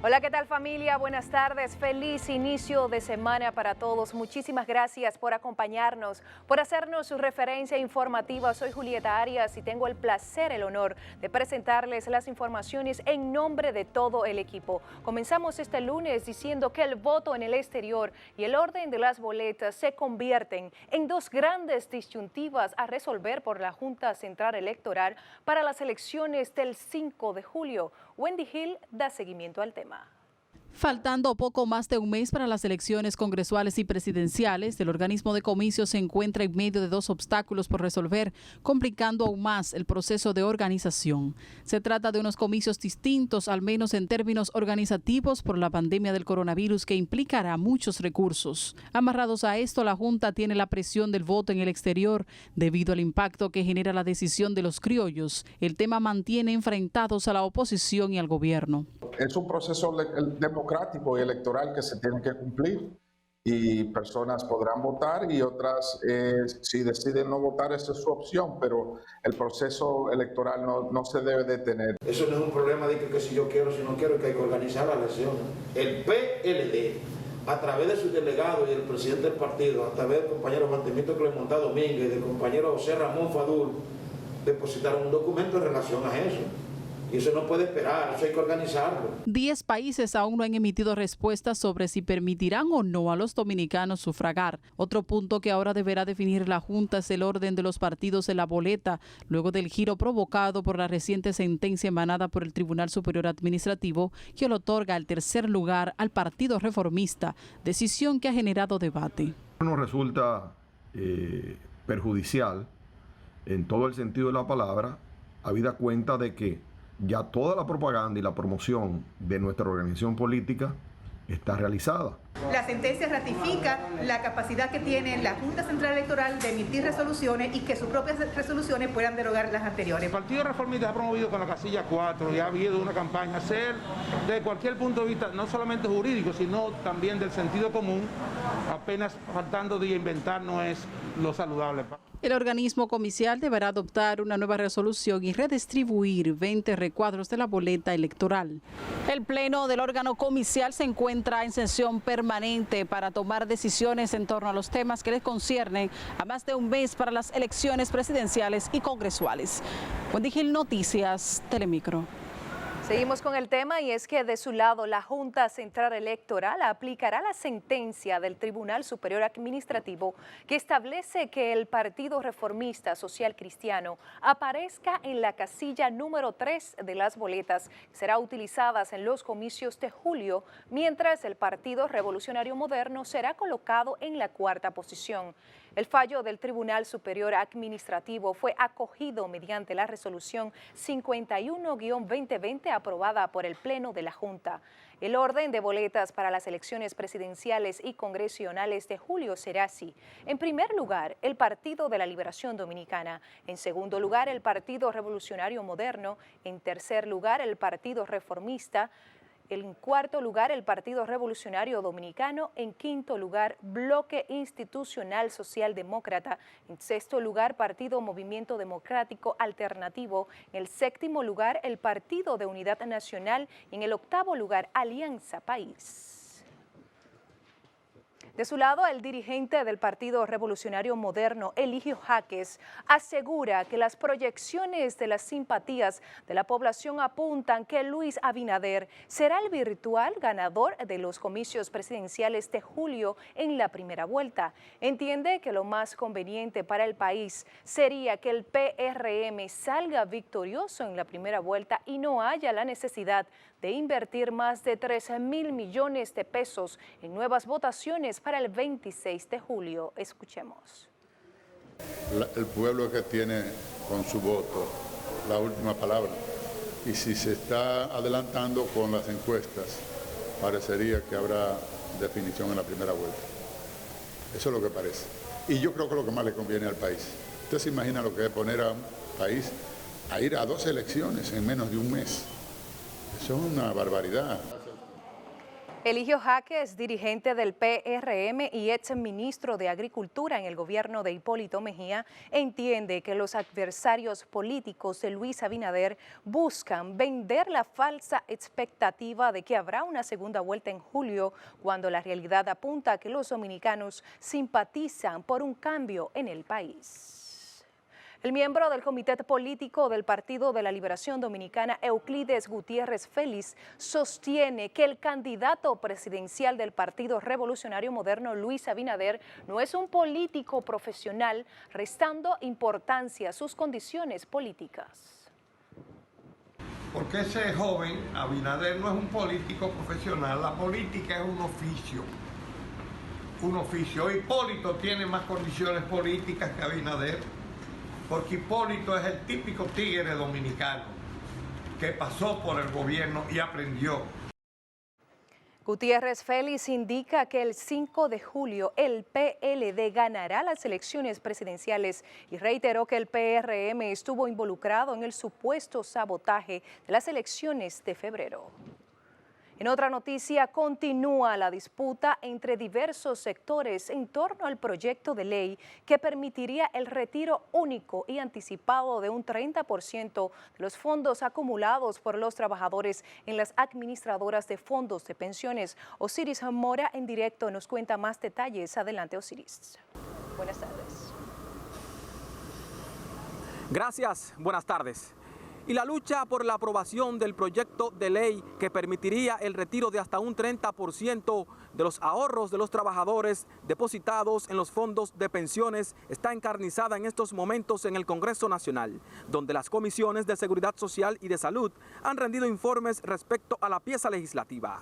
Hola, ¿qué tal familia? Buenas tardes, feliz inicio de semana para todos. Muchísimas gracias por acompañarnos, por hacernos su referencia informativa. Soy Julieta Arias y tengo el placer, el honor de presentarles las informaciones en nombre de todo el equipo. Comenzamos este lunes diciendo que el voto en el exterior y el orden de las boletas se convierten en dos grandes disyuntivas a resolver por la Junta Central Electoral para las elecciones del 5 de julio. Wendy Hill da seguimiento al tema. Faltando poco más de un mes para las elecciones congresuales y presidenciales, el organismo de comicios se encuentra en medio de dos obstáculos por resolver, complicando aún más el proceso de organización. Se trata de unos comicios distintos, al menos en términos organizativos, por la pandemia del coronavirus que implicará muchos recursos. Amarrados a esto, la Junta tiene la presión del voto en el exterior debido al impacto que genera la decisión de los criollos. El tema mantiene enfrentados a la oposición y al gobierno. Es un proceso democrático y electoral que se tiene que cumplir y personas podrán votar y otras, si deciden no votar, esa es su opción, pero el proceso electoral no se debe detener. Eso no es un problema de que si yo quiero, si no quiero, que hay que organizar la elección. El PLD, a través de sus delegados y el presidente del partido, a través del compañero Mantenimiento Clemontá Domínguez y del compañero José Ramón Fadul, depositaron un documento en relación a eso. Y eso no puede esperar, eso hay que organizarlo. 10 países aún no han emitido respuestas sobre si permitirán o no a los dominicanos sufragar. Otro punto que ahora deberá definir la Junta es el orden de los partidos en la boleta, luego del giro provocado por la reciente sentencia emanada por el Tribunal Superior Administrativo, que le otorga el tercer lugar al Partido Reformista, decisión que ha generado debate. Nos resulta perjudicial en todo el sentido de la palabra, habida cuenta de que ya toda la propaganda y la promoción de nuestra organización política está realizada. La sentencia ratifica la capacidad que tiene la Junta Central Electoral de emitir resoluciones y que sus propias resoluciones puedan derogar las anteriores. El Partido Reformista ha promovido con la casilla 4 y ha habido una campaña ser de cualquier punto de vista, no solamente jurídico, sino también del sentido común, apenas faltando de inventar no es lo saludable. El organismo comicial deberá adoptar una nueva resolución y redistribuir 20 recuadros de la boleta electoral. El pleno del órgano comicial se encuentra en sesión permanente para tomar decisiones en torno a los temas que les conciernen a más de un mes para las elecciones presidenciales y congresuales. Wendy Hill, Noticias, Telemicro. Seguimos con el tema y es que de su lado la Junta Central Electoral aplicará la sentencia del Tribunal Superior Administrativo que establece que el Partido Reformista Social Cristiano aparezca en la casilla número 3 de las boletas que será utilizadas en los comicios de julio, mientras el Partido Revolucionario Moderno será colocado en la cuarta posición. El fallo del Tribunal Superior Administrativo fue acogido mediante la resolución 51-2020 aprobada por el Pleno de la Junta. El orden de boletas para las elecciones presidenciales y congresionales de julio será así. En primer lugar, el Partido de la Liberación Dominicana. En segundo lugar, el Partido Revolucionario Moderno. En tercer lugar, el Partido Reformista. En cuarto lugar, el Partido Revolucionario Dominicano. En quinto lugar, Bloque Institucional Socialdemócrata. En sexto lugar, Partido Movimiento Democrático Alternativo. En el séptimo lugar, el Partido de Unidad Nacional. Y en el octavo lugar, Alianza País. De su lado, el dirigente del Partido Revolucionario Moderno, Eligio Jaques, asegura que las proyecciones de las simpatías de la población apuntan que Luis Abinader será el virtual ganador de los comicios presidenciales de julio en la primera vuelta. Entiende que lo más conveniente para el país sería que el PRM salga victorioso en la primera vuelta y no haya la necesidad de invertir más de 13.000 millones de pesos en nuevas votaciones para el 26 de julio. Escuchemos. El pueblo que tiene con su voto la última palabra. Y si se está adelantando con las encuestas, parecería que habrá definición en la primera vuelta. Eso es lo que parece. Y yo creo que es lo que más le conviene al país. Usted se imagina lo que es poner a un país a ir a 2 elecciones en menos de un mes. Eso es una barbaridad. Eligio Jaques, dirigente del PRM y ex ministro de Agricultura en el gobierno de Hipólito Mejía, entiende que los adversarios políticos de Luis Abinader buscan vender la falsa expectativa de que habrá una segunda vuelta en julio, cuando la realidad apunta a que los dominicanos simpatizan por un cambio en el país. El miembro del Comité Político del Partido de la Liberación Dominicana, Euclides Gutiérrez Félix, sostiene que el candidato presidencial del Partido Revolucionario Moderno, Luis Abinader, no es un político profesional, restando importancia a sus condiciones políticas. Porque ese joven, Abinader, no es un político profesional, la política es un oficio. Hipólito tiene más condiciones políticas que Abinader, porque Hipólito es el típico tigre dominicano que pasó por el gobierno y aprendió. Gutiérrez Félix indica que el 5 de julio el PLD ganará las elecciones presidenciales y reiteró que el PRM estuvo involucrado en el supuesto sabotaje de las elecciones de febrero. En otra noticia, continúa la disputa entre diversos sectores en torno al proyecto de ley que permitiría el retiro único y anticipado de un 30% de los fondos acumulados por los trabajadores en las administradoras de fondos de pensiones. Osiris Mora en directo nos cuenta más detalles. Adelante, Osiris. Buenas tardes. Gracias, buenas tardes. Y la lucha por la aprobación del proyecto de ley que permitiría el retiro de hasta un 30% de los ahorros de los trabajadores depositados en los fondos de pensiones está encarnizada en estos momentos en el Congreso Nacional, donde las comisiones de Seguridad Social y de Salud han rendido informes respecto a la pieza legislativa.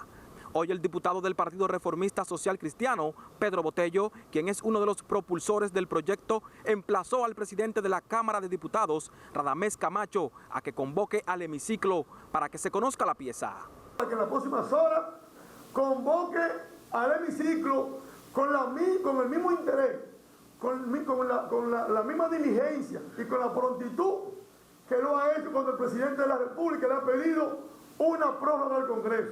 Hoy el diputado del Partido Reformista Social Cristiano, Pedro Botello, quien es uno de los propulsores del proyecto, emplazó al presidente de la Cámara de Diputados, Radamés Camacho, a que convoque al hemiciclo para que se conozca la pieza. Para que en las próximas horas convoque al hemiciclo con el mismo interés, con la misma diligencia y con la prontitud que lo ha hecho cuando el presidente de la República le ha pedido una prórroga al Congreso.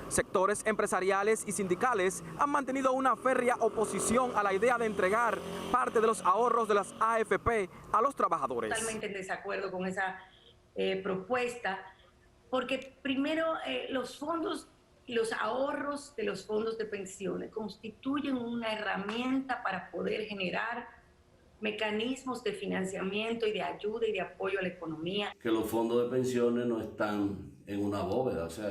Sectores empresariales y sindicales han mantenido una férrea oposición a la idea de entregar parte de los ahorros de las AFP a los trabajadores. Totalmente en desacuerdo con esa propuesta, porque primero los fondos y los ahorros de los fondos de pensiones constituyen una herramienta para poder generar mecanismos de financiamiento y de ayuda y de apoyo a la economía. Que los fondos de pensiones no están en una bóveda, o sea,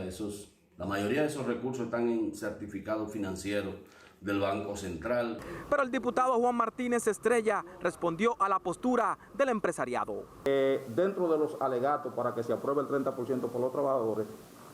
la mayoría de esos recursos están en certificados financieros del Banco Central. Pero el diputado Juan Martínez Estrella respondió a la postura del empresariado. Dentro de los alegatos para que se apruebe el 30% por los trabajadores,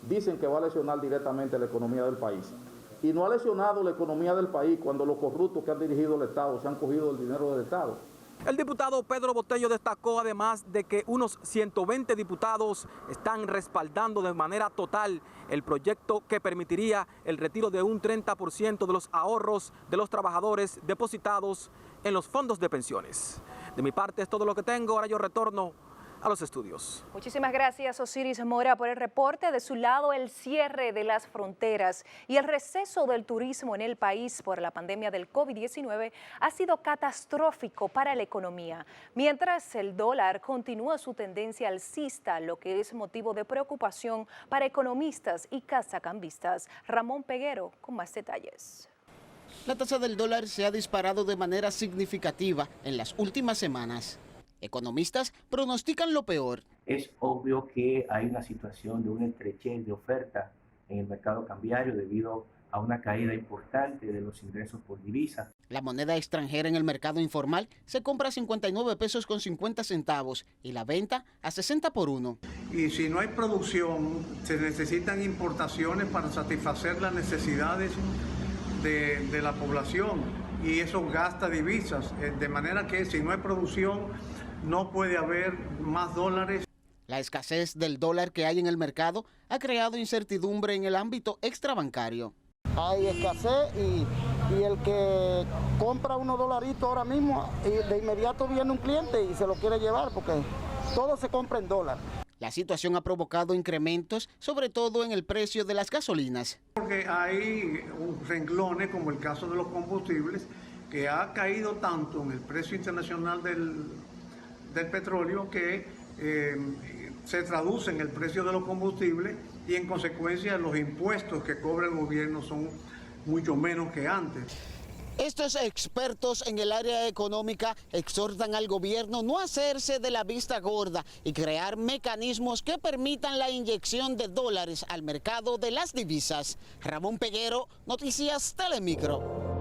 dicen que va a lesionar directamente la economía del país. Y no ha lesionado la economía del país cuando los corruptos que han dirigido el Estado se han cogido el dinero del Estado. El diputado Pedro Botello destacó además de que unos 120 diputados están respaldando de manera total el proyecto que permitiría el retiro de un 30% de los ahorros de los trabajadores depositados en los fondos de pensiones. De mi parte es todo lo que tengo, ahora yo retorno a los estudios. Muchísimas gracias, Osiris Mora, por el reporte. De su lado, el cierre de las fronteras y el receso del turismo en el país por la pandemia del COVID-19 ha sido catastrófico para la economía, mientras el dólar continúa su tendencia alcista, lo que es motivo de preocupación para economistas y casacambistas. Ramón Peguero con más detalles. La tasa del dólar se ha disparado de manera significativa en las últimas semanas. Economistas pronostican lo peor. Es obvio que hay una situación de una estrechez de oferta en el mercado cambiario debido a una caída importante de los ingresos por divisa. La moneda extranjera en el mercado informal se compra a 59 pesos con 50 centavos y la venta a 60 por 1. Y si no hay producción, se necesitan importaciones para satisfacer las necesidades de la población y eso gasta divisas, de manera que si no hay producción, no puede haber más dólares. La escasez del dólar que hay en el mercado ha creado incertidumbre en el ámbito extrabancario. Hay escasez y el que compra unos dolaritos ahora mismo, y de inmediato viene un cliente y se lo quiere llevar porque todo se compra en dólar. La situación ha provocado incrementos, sobre todo en el precio de las gasolinas. Porque hay renglones, como el caso de los combustibles, que ha caído tanto en el precio internacional del petróleo que se traduce en el precio de los combustibles y en consecuencia los impuestos que cobra el gobierno son mucho menos que antes. Estos expertos en el área económica exhortan al gobierno no hacerse de la vista gorda y crear mecanismos que permitan la inyección de dólares al mercado de las divisas. Ramón Peguero, Noticias Telemicro.